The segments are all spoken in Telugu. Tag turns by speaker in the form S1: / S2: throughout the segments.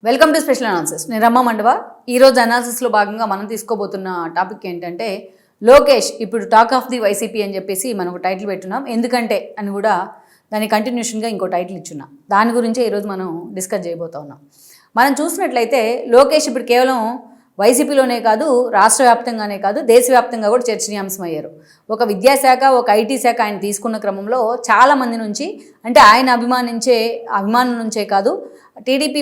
S1: Welcome to special analysis. నేను రమ్మ మండవ. ఈరోజు అనాలిసిస్లో భాగంగా మనం తీసుకోబోతున్న టాపిక్ ఏంటంటే లోకేష్ ఇప్పుడు టాక్ ఆఫ్ ది వైసీపీ అని చెప్పేసి మనం ఒక టైటిల్ పెట్టున్నాం. ఎందుకంటే అని కూడా దాని కంటిన్యూషన్గా ఇంకో టైటిల్ ఇచ్చున్నాం. దాని గురించే ఈరోజు మనం డిస్కస్ చేయబోతా ఉన్నాం. మనం చూసినట్లయితే లోకేష్ ఇప్పుడు కేవలం వైసీపీలోనే కాదు, రాష్ట్ర వ్యాప్తంగానే కాదు, దేశవ్యాప్తంగా కూడా చర్చనీయాంశం అయ్యారు. ఒక విద్యాశాఖ, ఒక ఐటీ శాఖ ఆయన తీసుకున్న క్రమంలో చాలామంది నుంచి, అంటే ఆయన అభిమానుల నుంచే కాదు, టీడీపీ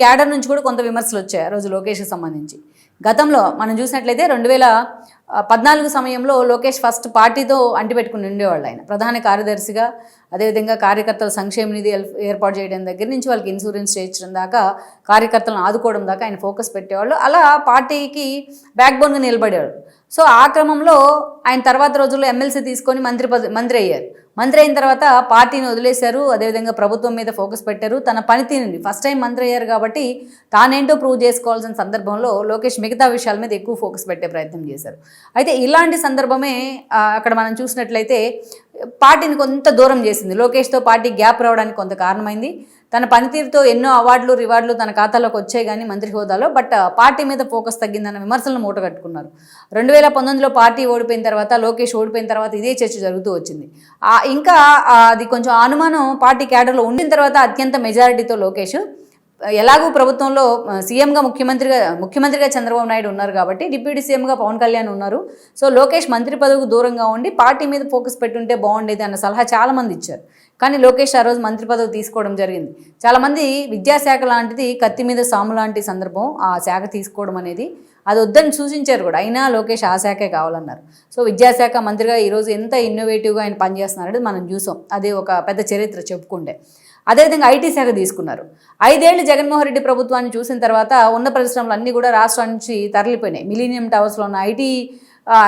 S1: క్యాడర్ నుంచి కూడా కొంత విమర్శలు వచ్చాయి ఆ రోజు లోకేష్కి సంబంధించి. గతంలో మనం చూసినట్లయితే 2014 సమయంలో లోకేష్ ఫస్ట్ పార్టీతో అంటిపెట్టుకుని ఉండేవాళ్ళు. ఆయన ప్రధాన కార్యదర్శిగా, అదేవిధంగా కార్యకర్తల సంక్షేమ నిధి ఏర్పాటు చేయడం దగ్గర నుంచి వాళ్ళకి ఇన్సూరెన్స్ చేయించడం దాకా, కార్యకర్తలను ఆదుకోవడం దాకా ఆయన ఫోకస్ పెట్టేవాళ్ళు. అలా పార్టీకి బ్యాక్ బోన్గా నిలబడేవాళ్ళు. సో ఆ క్రమంలో ఆయన తర్వాత రోజుల్లో ఎమ్మెల్సీ తీసుకొని మంత్రి అయ్యారు. మంత్రి అయిన తర్వాత పార్టీని వదిలేశారు. అదేవిధంగా ప్రభుత్వం మీద ఫోకస్ పెట్టారు. తన పనితీరుని ఫస్ట్ టైం మంత్రి అయ్యారు కాబట్టి తానేంటో ప్రూవ్ చేసుకోవాల్సిన సందర్భంలో లోకేష్ మిగతా విషయాల మీద ఎక్కువ ఫోకస్ పెట్టే ప్రయత్నం చేశారు. అయితే ఇలాంటి సందర్భమే అక్కడ మనం చూసినట్లయితే పార్టీని కొంత దూరం చేసింది. లోకేష్తో పార్టీ గ్యాప్ రావడానికి కొంత కారణమైంది. తన పనితీరుతో ఎన్నో అవార్డులు రివార్డులు తన ఖాతాలోకి వచ్చాయి కానీ మంత్రి హోదాలో, బట్ పార్టీ మీద ఫోకస్ తగ్గిందన్న విమర్శలను మూటగట్టుకున్నారు. 2019లో పార్టీ ఓడిపోయిన తర్వాత, లోకేష్ ఓడిపోయిన తర్వాత ఇదే చర్చ జరుగుతూ వచ్చింది. ఇంకా అది కొంచెం అనుమానం పార్టీ క్యాడర్లో ఉండిన తర్వాత అత్యంత మెజారిటీతో లోకేష్ ఎలాగూ ప్రభుత్వంలో సీఎంగా ముఖ్యమంత్రిగా చంద్రబాబు నాయుడు ఉన్నారు కాబట్టి, డిప్యూటీ సీఎంగా పవన్ కళ్యాణ్ ఉన్నారు. సో లోకేష్ మంత్రి పదవికి దూరంగా ఉండి పార్టీ మీద ఫోకస్ పెట్టుంటే బాగుండేది అన్న సలహా చాలామంది ఇచ్చారు. కానీ లోకేష్ ఆ రోజు మంత్రి పదవి తీసుకోవడం జరిగింది. చాలామంది విద్యాశాఖ లాంటిది కత్తి మీద సాము లాంటి సందర్భం, ఆ శాఖ తీసుకోవడం అనేది అది వద్దని సూచించారు కూడా. అయినా లోకేష్ ఆ శాఖే కావాలన్నారు. సో విద్యాశాఖ మంత్రిగా ఈరోజు ఎంత ఇన్నోవేటివ్గా ఆయన పనిచేస్తున్నారనేది మనం చూసాం. అది ఒక పెద్ద చరిత్ర చెప్పుకుంటే. అదేవిధంగా ఐటీ శాఖ తీసుకున్నారు. 5 ఏళ్ళు జగన్మోహన్ రెడ్డి ప్రభుత్వాన్ని చూసిన తర్వాత ఉన్న పరిశ్రమలు అన్నీ కూడా రాష్ట్రం నుంచి తరలిపోయినాయి. మిలీనియం టవర్స్లో ఉన్న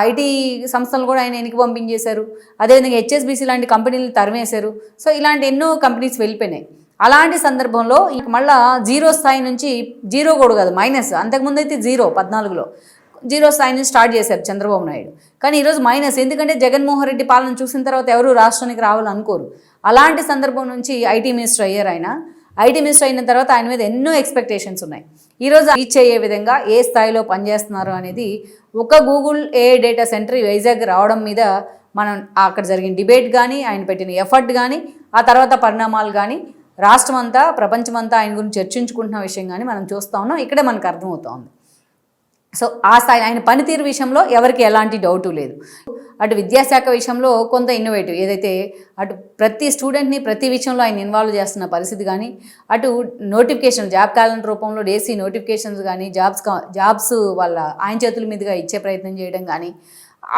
S1: ఐటీ సంస్థలు కూడా ఆయన వెనక్కి పంపించేశారు. అదేవిధంగా హెచ్ఎస్బీసీ లాంటి కంపెనీలు తరిమేశారు. సో ఇలాంటి ఎన్నో కంపెనీస్ వెళ్ళిపోయినాయి. అలాంటి సందర్భంలో మళ్ళీ జీరో స్థాయి నుంచి, జీరో కూడా కాదు మైనస్, అంతకుముందు అయితే 14లో జీరో స్థాయి నుంచి స్టార్ట్ చేశారు చంద్రబాబు నాయుడు. కానీ ఈరోజు మైనస్. ఎందుకంటే జగన్మోహన్ రెడ్డి పాలన చూసిన తర్వాత ఎవరు రాష్ట్రానికి రావాలనుకోరు. అలాంటి సందర్భం నుంచి ఐటీ మినిస్టర్ అయ్యారు ఆయన. ఐటీ మినిస్టర్ అయిన తర్వాత ఆయన మీద ఎన్నో ఎక్స్పెక్టేషన్స్ ఉన్నాయి. ఈరోజు రీచ్ అయ్యే విధంగా ఏ స్థాయిలో పనిచేస్తున్నారు అనేది ఒక Google AI data centre Vizag రావడం మీద మనం అక్కడ జరిగిన డిబేట్ కానీ, ఆయన పెట్టిన ఎఫర్ట్ కానీ, ఆ తర్వాత పరిణామాలు కానీ, రాష్ట్రం అంతా ప్రపంచమంతా ఆయన గురించి చర్చించుకుంటున్న విషయం కానీ మనం చూస్తూ ఉన్నాం. ఇక్కడే మనకు అర్థమవుతోంది. సో ఆ స్థాయి ఆయన పనితీరు విషయంలో ఎవరికి ఎలాంటి డౌటు లేదు. అటు విద్యాశాఖ విషయంలో కొంత ఇన్నోవేటివ్, ఏదైతే అటు ప్రతి స్టూడెంట్ని ప్రతి విషయంలో ఆయన ఇన్వాల్వ్ చేస్తున్న పరిస్థితి కానీ, అటు నోటిఫికేషన్ జాబ్ క్యాలెండర్ రూపంలో డేసీ నోటిఫికేషన్స్ కానీ, జాబ్స్ వాళ్ళ ఆయన చేతుల మీదుగా ఇచ్చే ప్రయత్నం చేయడం కానీ,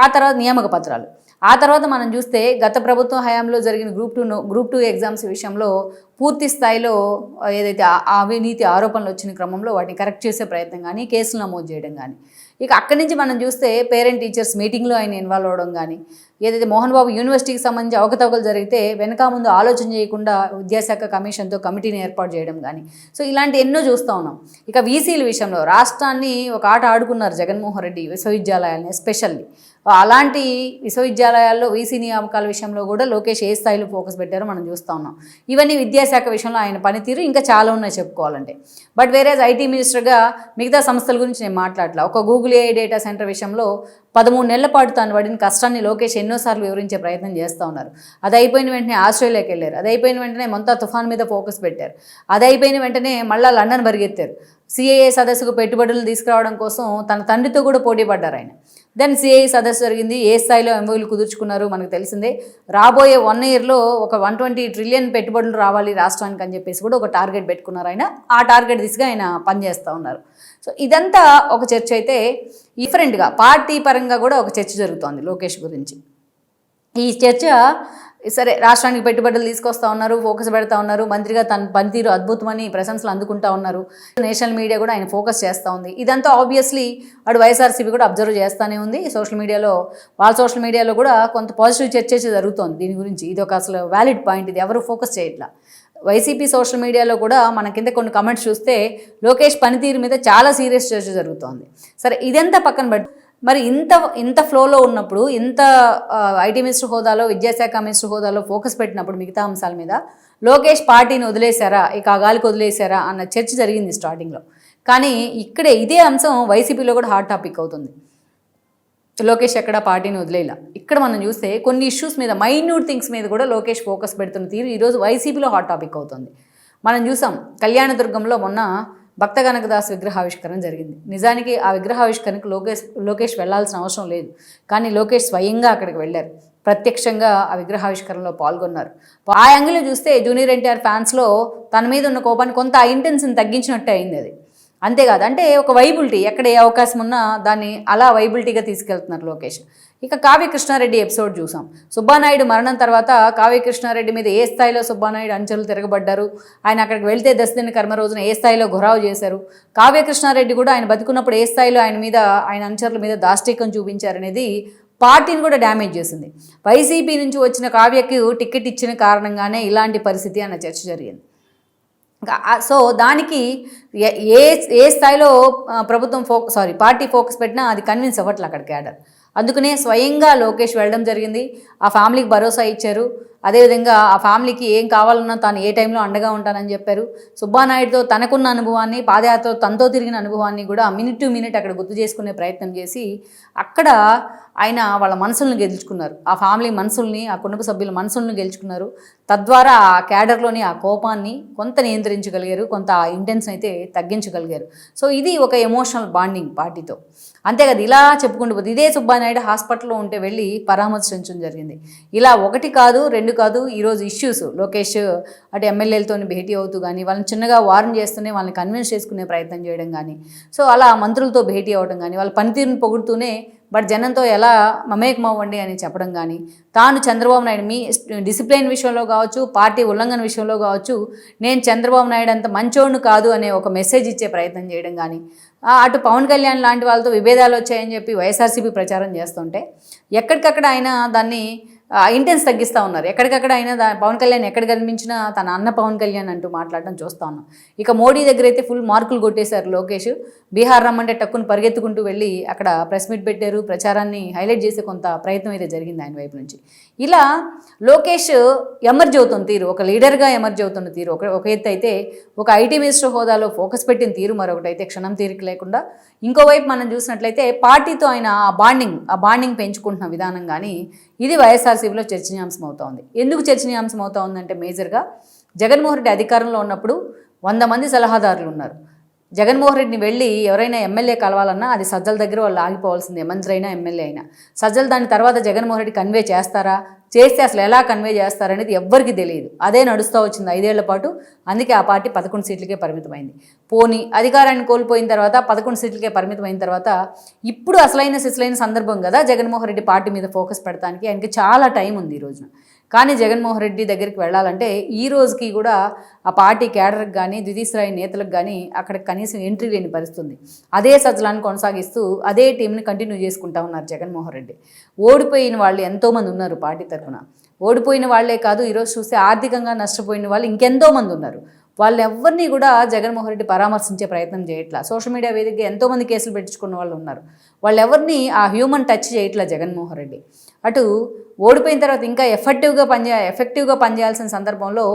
S1: ఆ తర్వాత నియామక పత్రాలు, ఆ తర్వాత మనం చూస్తే గత ప్రభుత్వం హయాంలో జరిగిన గ్రూప్ టూ ఎగ్జామ్స్ విషయంలో పూర్తి స్థాయిలో ఏదైతే అవినీతి ఆరోపణలు వచ్చిన క్రమంలో వాటిని కరెక్ట్ చేసే ప్రయత్నం కానీ, కేసులు నమోదు చేయడం కానీ, ఇక అక్కడి నుంచి మనం చూస్తే పేరెంట్ టీచర్స్ మీటింగ్లో ఆయన ఇన్వాల్వ్ అవ్వడం కానీ, ఏదైతే మోహన్ బాబు యూనివర్సిటీకి సంబంధించి అవకతవకలు జరిగితే వెనక ముందు ఆలోచన చేయకుండా విద్యాశాఖ కమిషన్తో కమిటీని ఏర్పాటు చేయడం కానీ, సో ఇలాంటి ఎన్నో చూస్తూ ఉన్నాం. ఇక వీసీల విషయంలో రాష్ట్రాన్ని ఒక ఆట ఆడుకున్నారు జగన్మోహన్ రెడ్డి, విశ్వవిద్యాలయాలని ఎస్పెషల్లీ. అలాంటి విశ్వవిద్యాలయాల్లో వీసీ నియామకాల విషయంలో కూడా లోకేష్ ఏ స్థాయిలో ఫోకస్ పెట్టారో మనం చూస్తూ ఉన్నాం. ఇవన్నీ విద్యాశాఖ విషయంలో ఆయన పనితీరు ఇంకా చాలా ఉన్నాయి చెప్పుకోవాలంటే. బట్ వేరేజ్ ఐటీ మినిస్టర్గా మిగతా సంస్థల గురించి నేను మాట్లాడలా. ఒక గూగుల్ ఏఐ డేటా సెంటర్ విషయంలో 13 నెలల పాటు తాను పడిన కష్టాన్ని లోకేష్ ఎన్నోసార్లు వివరించే ప్రయత్నం చేస్తూ ఉన్నారు. అది అయిపోయిన వెంటనే ఆస్ట్రేలియాకి వెళ్ళారు. అది అయిపోయిన వెంటనే మొంతా తుఫాన్ మీద ఫోకస్ పెట్టారు. అది అయిపోయిన వెంటనే మళ్ళీ లండన్ పరిగెత్తారు. సిఏఏ సదస్సుకు పెట్టుబడులు తీసుకురావడం కోసం తన తండ్రితో కూడా పోటీ పడ్డారు ఆయన. దెన్ సిఐఏ సదస్సు జరిగింది. ఏ స్థాయిలో ఎంఓయూలు కుదుర్చుకున్నారు మనకు తెలిసిందే. రాబోయే 1 ఇయర్లో ఒక 120 ట్రిలియన్ పెట్టుబడులు రావాలి రాష్ట్రానికి అని చెప్పేసి కూడా ఒక టార్గెట్ పెట్టుకున్నారు ఆయన. ఆ టార్గెట్ దిశగా ఆయన పనిచేస్తూ ఉన్నారు. సో ఇదంతా ఒక చర్చ అయితే, డిఫరెంట్గా పార్టీ పరంగా కూడా ఒక చర్చ జరుగుతోంది లోకేష్ గురించి. ఈ చర్చ సరే, రాష్ట్రానికి పెట్టుబడులు తీసుకొస్తా ఉన్నారు, ఫోకస్ పెడతా ఉన్నారు, మంత్రిగా తన పనితీరు అద్భుతమని ప్రశంసలు అందుకుంటా ఉన్నారు. నేషనల్ మీడియా కూడా ఆయన ఫోకస్ చేస్తూ ఉంది. ఇదంతా ఆబ్వియస్లీ అటు వైఎస్ఆర్సీపీ కూడా అబ్జర్వ్ చేస్తూనే ఉంది. సోషల్ మీడియాలో కూడా కొంత పాజిటివ్ చర్చ జరుగుతోంది దీని గురించి. ఇది ఒక అసలు వ్యాలిడ్ పాయింట్. ఇది ఎవరు ఫోకస్ చేయట్లా. వైసీపీ సోషల్ మీడియాలో కూడా మన కింద కొన్ని కమెంట్స్ చూస్తే లోకేష్ పనితీరు మీద చాలా సీరియస్ చర్చ జరుగుతోంది. సరే, ఇదంతా పక్కన పెట్టి మరి ఇంత ఫ్లోలో ఉన్నప్పుడు, ఇంత ఐటీ మినిస్టర్ హోదాలో, విద్యాశాఖ మినిస్టర్ హోదాలో ఫోకస్ పెట్టినప్పుడు మిగతా అంశాల మీద లోకేష్ పార్టీని వదిలేశారా, ఇక ఆ గాలికి వదిలేశారా అన్న చర్చ జరిగింది స్టార్టింగ్లో. కానీ ఇక్కడే ఇదే అంశం వైసీపీలో కూడా హాట్ టాపిక్ అవుతుంది. లోకేష్ ఎక్కడ పార్టీని వదిలేలా. ఇక్కడ మనం చూస్తే కొన్ని ఇష్యూస్ మీద, మైన్యూట్ థింగ్స్ మీద కూడా లోకేష్ ఫోకస్ పెడుతున్న తీరు ఈరోజు వైసీపీలో హాట్ టాపిక్ అవుతుంది. మనం చూసాం కళ్యాణదుర్గంలో మొన్న భక్త కనకదాస్ విగ్రహావిష్కరణ జరిగింది. నిజానికి ఆ విగ్రహావిష్కరణకు లోకేష్ వెళ్లాల్సిన అవసరం లేదు. కానీ లోకేష్ స్వయంగా అక్కడికి వెళ్ళారు, ప్రత్యక్షంగా ఆ విగ్రహావిష్కరణలో పాల్గొన్నారు. ఆ యాంగిల్లో చూస్తే జూనియర్ ఎన్టీఆర్ ఫ్యాన్స్లో తన మీద ఉన్న కోపాన్ని కొంత ఆ ఇంటెన్స్ని తగ్గించినట్టే అయింది అది. అంతేకాదు, అంటే ఒక వైబిలిటీ, ఎక్కడ ఏ అవకాశం ఉన్నా దాన్ని అలా వైబిలిటీగా తీసుకెళ్తున్నారు లోకేష్. ఇక కావ్య కృష్ణారెడ్డి ఎపిసోడ్ చూసాం. సుబ్బానాయుడు మరణం తర్వాత కావ్య కృష్ణారెడ్డి మీద ఏ స్థాయిలో సుబ్బానాయుడు అంచెలు తిరగబడ్డారు, ఆయన అక్కడికి వెళ్తే దశదిన కర్మ రోజున ఏ స్థాయిలో ఘొరావు చేశారు, కావ్య కృష్ణారెడ్డి కూడా ఆయన బతుకున్నప్పుడు ఏ స్థాయిలో ఆయన అనుచరుల మీద దాష్టీకం చూపించారనేది పార్టీని కూడా డ్యామేజ్ చేసింది. వైసీపీ నుంచి వచ్చిన కావ్యకు టికెట్ ఇచ్చిన కారణంగానే ఇలాంటి పరిస్థితి అన్న చర్చ జరిగింది. సో దానికి ఏ స్థాయిలో ప్రభుత్వం పార్టీ ఫోకస్ పెట్టినా అది కన్విన్స్ అవ్వట్లే అక్కడ క్యాడర్. అందుకనే స్వయంగా లోకేష్ వెళ్ళడం జరిగింది, ఆ ఫ్యామిలీకి భరోసా ఇచ్చారు. అదేవిధంగా ఆ ఫ్యామిలీకి ఏం కావాలన్నా తాను ఏ టైంలో అండగా ఉంటానని చెప్పారు. సుబ్బానాయుడుతో తనకున్న అనుభవాన్ని, పాదయాత్రతో తనతో తిరిగిన అనుభవాన్ని కూడా మినిట్ టు మినిట్ అక్కడ గుర్తు చేసుకునే ప్రయత్నం చేసి అక్కడ ఆయన వాళ్ళ మనసులను గెలుచుకున్నారు. ఆ ఫ్యామిలీ మనసుల్ని, ఆ కుటుంబ సభ్యుల మనసులను గెలుచుకున్నారు. తద్వారా ఆ క్యాడర్లోని ఆ కోపాన్ని కొంత నియంత్రించగలిగారు, కొంత ఆ ఇంటెన్స్ అయితే తగ్గించగలిగారు. సో ఇది ఒక ఎమోషనల్ బాండింగ్ పార్టీతో. అంతేకాదు, ఇలా చెప్పుకుంటూ పోతే ఇదే సుబ్బానాయుడు హాస్పిటల్లో ఉంటే వెళ్ళి పరామర్శించడం జరిగింది. ఇలా ఒకటి కాదు, రెండు కాదు, ఈరోజు ఇష్యూస్ లోకేష్ అటు ఎమ్మెల్యేలతో భేటీ అవుతూ కానీ, వాళ్ళని చిన్నగా వార్న్ చేస్తూనే వాళ్ళని కన్విన్స్ చేసుకునే ప్రయత్నం చేయడం కానీ, సో అలా మంత్రులతో భేటీ అవ్వడం కానీ, వాళ్ళ పనితీరుని పొగుడుతూనే బట్ జనంతో ఎలా మమేకమవ్వండి అని చెప్పడం కానీ, తాను చంద్రబాబు నాయుడు మీ డిసిప్లిన్ విషయంలో కావచ్చు, పార్టీ ఉల్లంఘన విషయంలో కావచ్చు, నేను చంద్రబాబు నాయుడు అంత మంచోడు కాదు అనే ఒక మెసేజ్ ఇచ్చే ప్రయత్నం చేయడం కానీ, అటు పవన్ కళ్యాణ్ లాంటి వాళ్ళతో విభేదాలు వచ్చాయని చెప్పి వైఎస్ఆర్సీపీ ప్రచారం చేస్తుంటే ఎక్కడికక్కడ ఆయన దాన్ని ఇంటెన్స్ తగ్గిస్తూ ఉన్నారు. ఎక్కడికక్కడ అయినా పవన్ కళ్యాణ్ ఎక్కడ కనిపించినా తన అన్న పవన్ కళ్యాణ్ అంటూ మాట్లాడడం చూస్తూ ఉన్నాం. ఇక మోడీ దగ్గర అయితే ఫుల్ మార్కులు కొట్టేశారు లోకేష్. బీహార్ రమ్మంటే టక్కును పరిగెత్తుకుంటూ వెళ్ళి అక్కడ ప్రెస్ మీట్ పెట్టారు, ప్రచారాన్ని హైలైట్ చేసే కొంత ప్రయత్నం అయితే జరిగింది ఆయన వైపు నుంచి. ఇలా లోకేష్ ఎమర్జ్ అవుతున్న తీరు, ఒక లీడర్గా ఎమర్జ్ అవుతున్న తీరు ఒక ఎత్తు అయితే, ఒక ఐటీ మినిస్టర్ హోదాలో ఫోకస్ పెట్టిన తీరు మరొకటి అయితే క్షణం తీరిక లేకుండా. ఇంకోవైపు మనం చూసినట్లయితే పార్టీతో ఆయన ఆ బాండింగ్ పెంచుకుంటున్న విధానం కానీ ఇది వైఎస్ఆర్సీపీలో చర్చనీయాంశం అవుతోంది. ఎందుకు చర్చనీయాంశం అవుతోందంటే మేజర్గా జగన్మోహన్ రెడ్డి అధికారంలో ఉన్నప్పుడు 100 మంది సలహాదారులు ఉన్నారు. జగన్మోహన్ రెడ్డిని వెళ్ళి ఎవరైనా ఎమ్మెల్యే కలవాలన్నా అది సజ్జల దగ్గర వాళ్ళు ఆగిపోవాల్సిందే, మంత్రి అయినా ఎమ్మెల్యే అయినా. సజ్జలు దాని తర్వాత జగన్మోహన్ రెడ్డి కన్వే చేస్తారా, చేస్తే అసలు ఎలా కన్వే చేస్తారనేది ఎవ్వరికి తెలియదు. అదే నడుస్తూ వచ్చింది 5 ఏళ్ల పాటు. అందుకే ఆ పార్టీ 11 సీట్లకే పరిమితమైంది. పోనీ అధికారాన్ని కోల్పోయిన తర్వాత 11 సీట్లకే పరిమితమైన తర్వాత ఇప్పుడు అసలైన సందర్భం కదా జగన్మోహన్ రెడ్డి పార్టీ మీద ఫోకస్ పెడతానికి. ఆయనకి చాలా టైం ఉంది ఈ రోజున. కానీ జగన్మోహన్ రెడ్డి దగ్గరికి వెళ్ళాలంటే ఈ రోజుకి కూడా ఆ పార్టీ క్యాడర్కి కానీ, ద్వితీయ శ్రేణి నేతలకు కానీ అక్కడ కనీసం ఎంట్రీ లేని పరిస్థితుంది. అదే సజ్జలాన్ని కొనసాగిస్తూ అదే టీంని కంటిన్యూ చేసుకుంటా ఉన్నారు జగన్మోహన్ రెడ్డి. ఓడిపోయిన వాళ్ళు ఎంతోమంది ఉన్నారు పార్టీ తరఫున. ఓడిపోయిన వాళ్లే కాదు, ఈరోజు చూస్తే ఆర్థికంగా నష్టపోయిన వాళ్ళు ఇంకెంతోమంది ఉన్నారు. వాళ్ళెవ్వరినీ కూడా జగన్మోహన్ రెడ్డి పరామర్శించే ప్రయత్నం చేయట్లా. సోషల్ మీడియా వేదికగా ఎంతోమంది కేసులు పెట్టించుకున్న వాళ్ళు ఉన్నారు. వాళ్ళెవరిని ఆ హ్యూమన్ టచ్ చేయట్లా జగన్మోహన్ రెడ్డి. అటు ఓడిపోయిన తర్వాత ఇంకా ఎఫెక్టివ్గా పనిచేయాల్సిన సందర్భంలో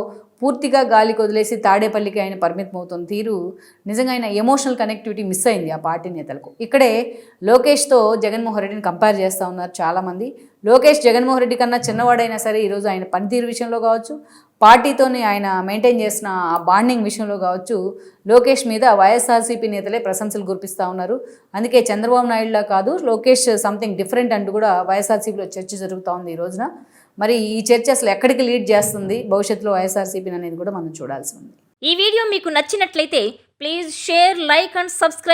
S1: పూర్తిగా గాలికి వదిలేసి తాడేపల్లికి ఆయన పరిమితం అవుతున్న తీరు నిజంగా ఆయన ఎమోషనల్ కనెక్టివిటీ మిస్ అయింది ఆ పార్టీ నేతలకు. ఇక్కడే లోకేష్తో జగన్మోహన్ రెడ్డిని కంపేర్ చేస్తూ ఉన్నారు చాలామంది. లోకేష్ జగన్మోహన్ రెడ్డి కన్నా చిన్నవాడైనా సరే ఈరోజు ఆయన పనితీరు విషయంలో కావచ్చు, పార్టీతోని ఆయన మెయింటైన్ చేసిన ఆ బాండింగ్ విషయంలో కావచ్చు, లోకేష్ మీద వైఎస్ఆర్సీపీ నేతలే ప్రశంసలు కురిపిస్తూ ఉన్నారు. అందుకే చంద్రబాబు నాయుడులా కాదు, లోకేష్ సంథింగ్ డిఫరెంట్ అంటూ కూడా వైఎస్ఆర్సీపీలో చర్చ జరుగుతూ ఉంది ఈ రోజున. మరి ఈ చర్చ అసలు ఎక్కడికి లీడ్ చేస్తుంది భవిష్యత్తులో వైఎస్ఆర్సీపీ అనేది కూడా మనం చూడాల్సి ఉంది.
S2: ఈ వీడియో మీకు నచ్చినట్లయితే please share, like and subscribe.